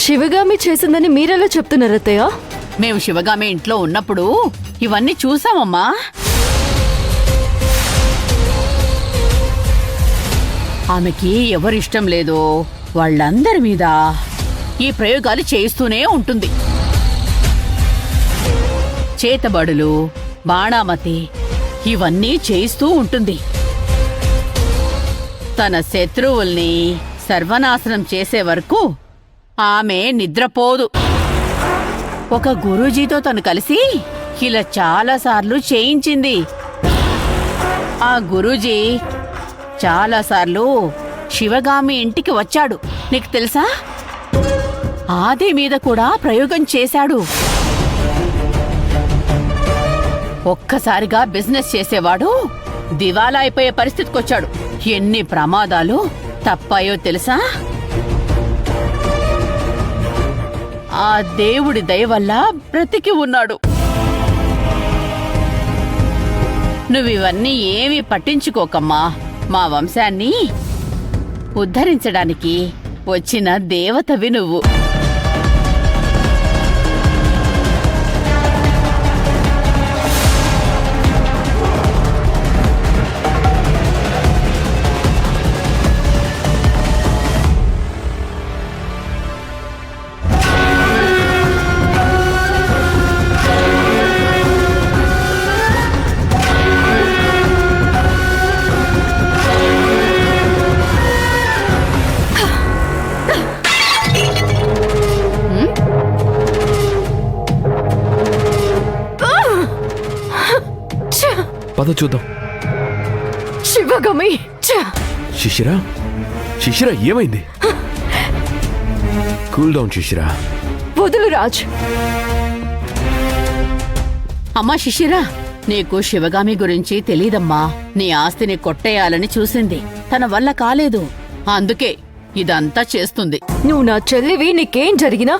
శివగామి చేసిందని మీరెలా చెప్తున్నారు అత్తయ్య? మేము శివగామి ఇంట్లో ఉన్నప్పుడు ఇవన్నీ చూసామమ్మా. ఆమెకి ఎవరిష్టం లేదో వాళ్ళందరి మీద ఈ ప్రయోగాలు చేయిస్తూనే ఉంటుంది. చేతబడులు, బాణామతి ఇవన్నీ చేయిస్తూ ఉంటుంది. తన శత్రువుల్ని సర్వనాశనం చేసే వరకు ఆమె నిద్రపోదు. ఒక గురూజీతో తను కలిసి ఇలా చాలాసార్లు చేయించింది. ఆ గురూజీ చాలాసార్లు శివగామి ఇంటికి వచ్చాడు. నీకు తెలుసా, ఆది మీద కూడా ప్రయోగం చేశాడు. ఒక్కసారిగా బిజినెస్ చేసేవాడు దివాలా అయిపోయే పరిస్థితికొచ్చాడు. ఎన్ని ప్రమాదాలు తప్పాయో తెలుసా? ఆ దేవుడి దయ వల్ల బ్రతికి ఉన్నాడు. నువ్వివన్నీ ఏమీ పట్టించుకోకమ్మా. మా వంశాన్ని ఉద్ధరించడానికి వచ్చిన దేవతవి నువ్వు. పద చూద్దాం. శివగామి! శిశిరా, శిశిరా ఏమైంది? Cool down Shishira. వదులు రాజ్. అమ్మా శిశిరా, నీకు శివగామి గురించి తెలీదమ్మా. నీ ఆస్తిని కొట్టేయాలని చూసింది. తన వల్ల కాలేదు. అందుకే ఇదంతా చేస్తుంది. నువ్వు నా చెల్లివి. నీకేం జరిగినా,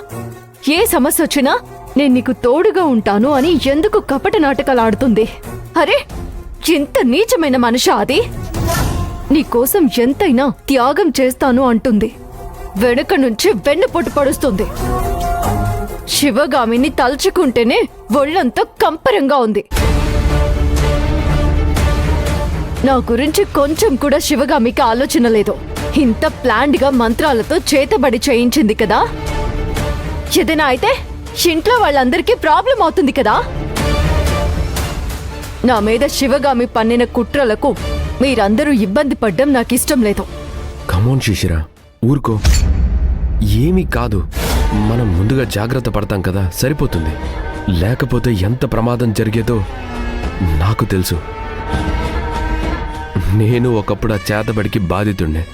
ఏ సమస్య వచ్చినా నేను నీకు తోడుగా ఉంటాను అని ఎందుకు కపట నాటకాలు ఆడుతుంది? అరే, ఎంత నీచమైన మనిషి అది! నీకోసం ఎంతైనా త్యాగం చేస్తాను అంటుంది. వెనుక నుంచి వెన్నుపోటు పడుస్తుంది. శివగామిని తలుచుకుంటేనే ఒళ్ళంతా కంపరంగా ఉంది. నా గురించి కొంచెం కూడా శివగామికి ఆలోచన లేదు. ఇంత ప్లాన్డ్ గా మంత్రాలతో చేతబడి చేయించింది కదా. ఏదైనా అయితే ఇంట్లో వాళ్ళందరికీ ప్రాబ్లం అవుతుంది కదా. నా మీద శివగామి పన్నిన కుట్రలకు మీరందరూ ఇబ్బంది పడ్డం నాకిష్టం లేదు. కమోన్ శిశిరా, ఊరుకో. ఏమీ కాదు. మనం ముందుగా జాగ్రత్త పడతాం కదా, సరిపోతుంది. లేకపోతే ఎంత ప్రమాదం జరిగేదో నాకు తెలుసు. నేను ఒకప్పుడు ఆ చేతబడికి బాధితుండే.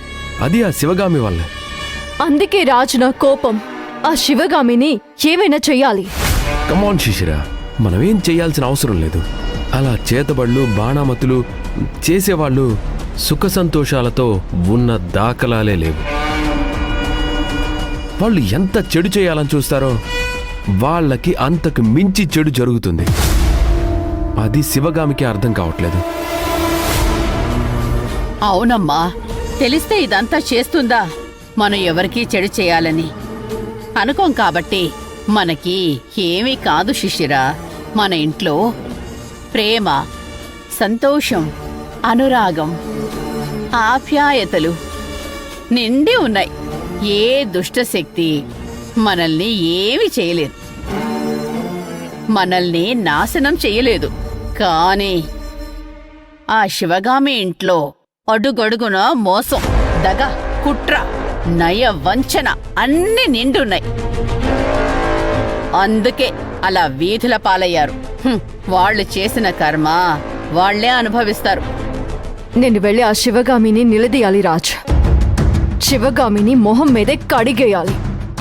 అది ఆ శివగామి వల్లే. అందుకే రాజు నా కోపం. ఆ శివగామిని ఏమైనా చెయ్యాలి. కమోన్ శిశిరా, మనమేం చెయ్యాల్సిన అవసరం లేదు. అలా చేతబడులు, బాణామతులు చేసేవాళ్ళు సుఖ సంతోషాలతో ఉన్న దాఖలాలే లేవు. వాళ్ళు ఎంత చెడు చేయాలని చూస్తారో వాళ్ళకి అంతకు మించి చెడు జరుగుతుంది. అది శివగామికి అర్థం కావట్లేదు. అవునమ్మా, తెలిస్తే ఇదంతా చేస్తుందా? మనం ఎవరికీ చెడు చేయాలని అనుకోం కాబట్టి మనకి ఏమీ కాదు శిశిరా. మన ఇంట్లో ప్రేమ, సంతోషం, అనురాగం, ఆప్యాయతలు నిండి ఉన్నాయి. ఏ దుష్టశక్తి మనల్ని ఏమీ చేయలేదు, మనల్ని నాశనం చెయ్యలేదు. కానీ ఆ శివగామి ఇంట్లో అడుగడుగున మోసం, దగ, కుట్ర, నయ వంచన అన్నీ నిండున్నాయి. అందుకే అలా వీధుల పాలయ్యారు. వాళ్ళు చేసిన కర్మ వాళ్లే అనుభవిస్తారు. నేను వెళ్ళి ఆ శివగామిని నిలదీయాలి రాజ్. శివగామిని మొహం మీదే కడిగేయాలి.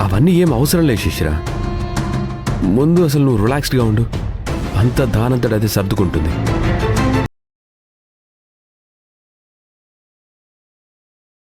అవన్నీ ఏం అవసరం లేదు శిశిరా. ముందు అసలు నువ్వు రిలాక్స్డ్గా ఉండు. అంత దానంతట అది సర్దుకుంటుంది.